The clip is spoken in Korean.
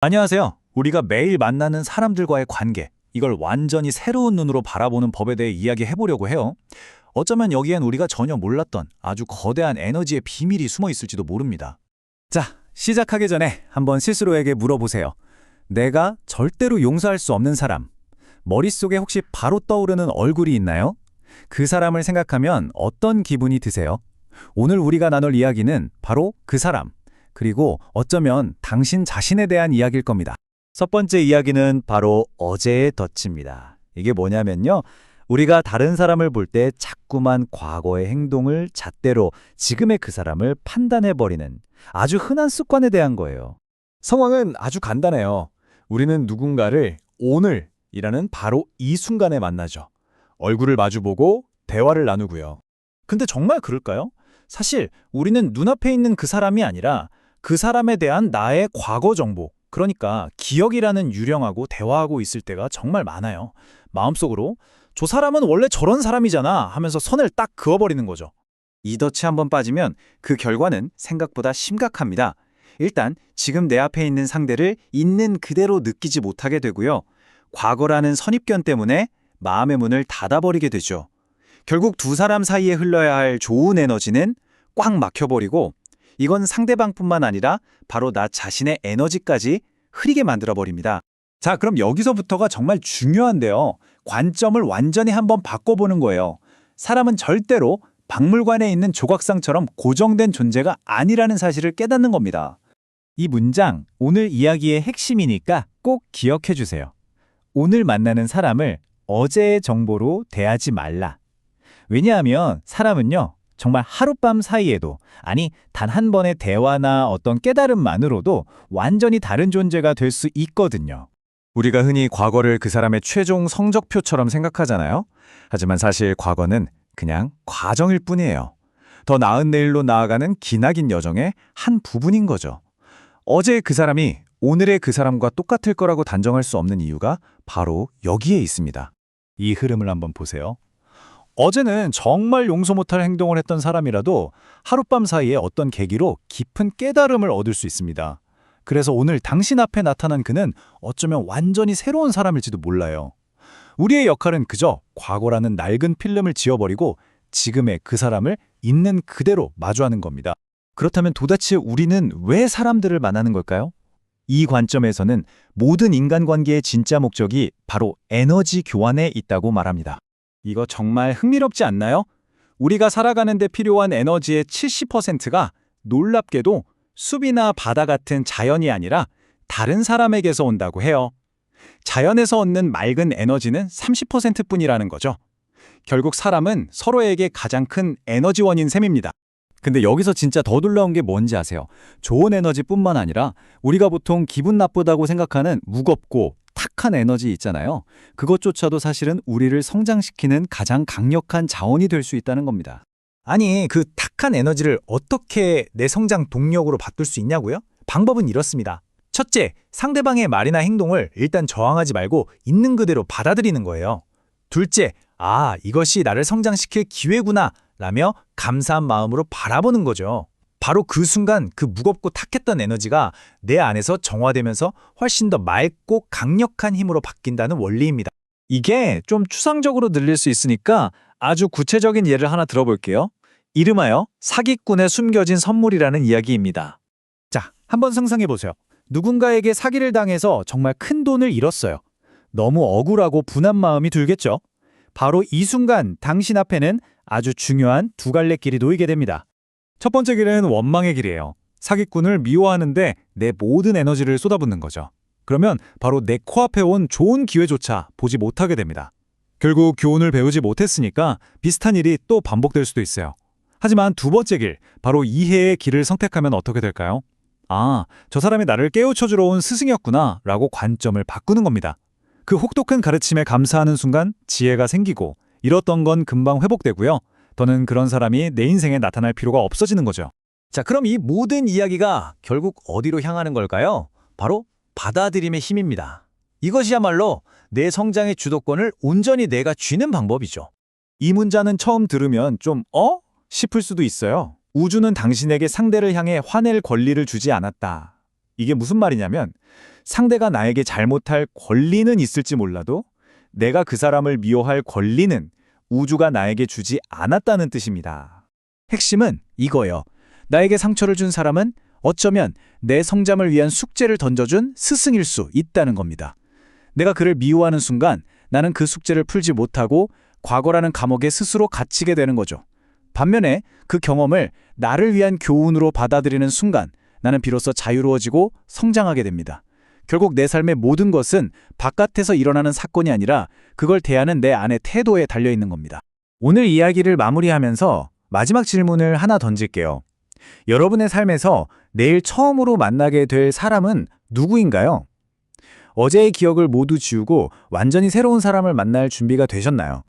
안녕하세요. 우리가 매일 만나는 사람들과의 관계, 이걸 완전히 새로운 눈으로 바라보는 법에 대해 이야기해보려고 해요. 어쩌면 여기엔 우리가 전혀 몰랐던 아주 거대한 에너지의 비밀이 숨어 있을지도 모릅니다. 자, 시작하기 전에 한번 스스로에게 물어보세요. 내가 절대로 용서할 수 없는 사람. 머릿속에 혹시 바로 떠오르는 얼굴이 있나요? 그 사람을 생각하면 어떤 기분이 드세요? 오늘 우리가 나눌 이야기는 바로 그 사람, 그리고 어쩌면 당신 자신에 대한 이야기일 겁니다. 첫 번째 이야기는 바로 어제의 덫입니다. 이게 뭐냐면요. 우리가 다른 사람을 볼 때 자꾸만 과거의 행동을 잣대로 지금의 그 사람을 판단해버리는 아주 흔한 습관에 대한 거예요. 상황은 아주 간단해요. 우리는 누군가를 오늘이라는 바로 이 순간에 만나죠. 얼굴을 마주보고 대화를 나누고요. 근데 정말 그럴까요? 사실 우리는 눈앞에 있는 그 사람이 아니라 그 사람에 대한 나의 과거 정보, 그러니까 기억이라는 유령하고 대화하고 있을 때가 정말 많아요. 마음속으로 저 사람은 원래 저런 사람이잖아 하면서 선을 딱 그어버리는 거죠. 이 덫에 한번 빠지면 그 결과는 생각보다 심각합니다. 일단 지금 내 앞에 있는 상대를 있는 그대로 느끼지 못하게 되고요. 과거라는 선입견 때문에 마음의 문을 닫아버리게 되죠. 결국 두 사람 사이에 흘러야 할 좋은 에너지는 꽉 막혀버리고 이건 상대방뿐만 아니라 바로 나 자신의 에너지까지 흐리게 만들어버립니다. 자, 그럼 여기서부터가 정말 중요한데요. 관점을 완전히 한번 바꿔보는 거예요. 사람은 절대로 박물관에 있는 조각상처럼 고정된 존재가 아니라는 사실을 깨닫는 겁니다. 이 문장, 오늘 이야기의 핵심이니까 꼭 기억해 주세요. 오늘 만나는 사람을 어제의 정보로 대하지 말라. 왜냐하면 사람은요, 정말 하룻밤 사이에도, 아니 단 한 번의 대화나 어떤 깨달음만으로도 완전히 다른 존재가 될 수 있거든요. 우리가 흔히 과거를 그 사람의 최종 성적표처럼 생각하잖아요. 하지만 사실 과거는 그냥 과정일 뿐이에요. 더 나은 내일로 나아가는 기나긴 여정의 한 부분인 거죠. 어제 그 사람이 오늘의 그 사람과 똑같을 거라고 단정할 수 없는 이유가 바로 여기에 있습니다. 이 흐름을 한번 보세요. 어제는 정말 용서 못할 행동을 했던 사람이라도 하룻밤 사이에 어떤 계기로 깊은 깨달음을 얻을 수 있습니다. 그래서 오늘 당신 앞에 나타난 그는 어쩌면 완전히 새로운 사람일지도 몰라요. 우리의 역할은 그저 과거라는 낡은 필름을 지워버리고 지금의 그 사람을 있는 그대로 마주하는 겁니다. 그렇다면 도대체 우리는 왜 사람들을 만나는 걸까요? 이 관점에서는 모든 인간관계의 진짜 목적이 바로 에너지 교환에 있다고 말합니다. 이거 정말 흥미롭지 않나요? 우리가 살아가는 데 필요한 에너지의 70%가 놀랍게도 숲이나 바다 같은 자연이 아니라 다른 사람에게서 온다고 해요. 자연에서 얻는 맑은 에너지는 30%뿐이라는 거죠. 결국 사람은 서로에게 가장 큰 에너지원인 셈입니다. 근데 여기서 진짜 더 놀라운 게 뭔지 아세요? 좋은 에너지뿐만 아니라 우리가 보통 기분 나쁘다고 생각하는 무겁고 탁한 에너지 있잖아요. 그것조차도 사실은 우리를 성장시키는 가장 강력한 자원이 될 수 있다는 겁니다. 아니, 그 탁한 에너지를 어떻게 내 성장 동력으로 바꿀 수 있냐고요? 방법은 이렇습니다. 첫째, 상대방의 말이나 행동을 일단 저항하지 말고 있는 그대로 받아들이는 거예요. 둘째, 아, 이것이 나를 성장시킬 기회구나 라며 감사한 마음으로 바라보는 거죠. 바로 그 순간 그 무겁고 탁했던 에너지가 내 안에서 정화되면서 훨씬 더 맑고 강력한 힘으로 바뀐다는 원리입니다. 이게 좀 추상적으로 들릴 수 있으니까 아주 구체적인 예를 하나 들어볼게요. 이름하여 사기꾼의 숨겨진 선물이라는 이야기입니다. 자, 한번 상상해보세요. 누군가에게 사기를 당해서 정말 큰 돈을 잃었어요. 너무 억울하고 분한 마음이 들겠죠? 바로 이 순간 당신 앞에는 아주 중요한 두 갈래 길이 놓이게 됩니다. 첫 번째 길은 원망의 길이에요. 사기꾼을 미워하는데 내 모든 에너지를 쏟아붓는 거죠. 그러면 바로 내 코앞에 온 좋은 기회조차 보지 못하게 됩니다. 결국 교훈을 배우지 못했으니까 비슷한 일이 또 반복될 수도 있어요. 하지만 두 번째 길, 바로 이해의 길을 선택하면 어떻게 될까요? 아, 저 사람이 나를 깨우쳐주러 온 스승이었구나 라고 관점을 바꾸는 겁니다. 그 혹독한 가르침에 감사하는 순간 지혜가 생기고 잃었던 건 금방 회복되고요. 더는 그런 사람이 내 인생에 나타날 필요가 없어지는 거죠. 자, 그럼 이 모든 이야기가 결국 어디로 향하는 걸까요? 바로 받아들임의 힘입니다. 이것이야말로 내 성장의 주도권을 온전히 내가 쥐는 방법이죠. 이 문자는 처음 들으면 좀 싶을 수도 있어요. 우주는 당신에게 상대를 향해 화낼 권리를 주지 않았다. 이게 무슨 말이냐면 상대가 나에게 잘못할 권리는 있을지 몰라도 내가 그 사람을 미워할 권리는 우주가 나에게 주지 않았다는 뜻입니다. 핵심은 이거예요. 나에게 상처를 준 사람은 어쩌면 내 성장을 위한 숙제를 던져준 스승일 수 있다는 겁니다. 내가 그를 미워하는 순간 나는 그 숙제를 풀지 못하고 과거라는 감옥에 스스로 갇히게 되는 거죠. 반면에 그 경험을 나를 위한 교훈으로 받아들이는 순간 나는 비로소 자유로워지고 성장하게 됩니다. 결국 내 삶의 모든 것은 바깥에서 일어나는 사건이 아니라 그걸 대하는 내 안의 태도에 달려있는 겁니다. 오늘 이야기를 마무리하면서 마지막 질문을 하나 던질게요. 여러분의 삶에서 내일 처음으로 만나게 될 사람은 누구인가요? 어제의 기억을 모두 지우고 완전히 새로운 사람을 만날 준비가 되셨나요?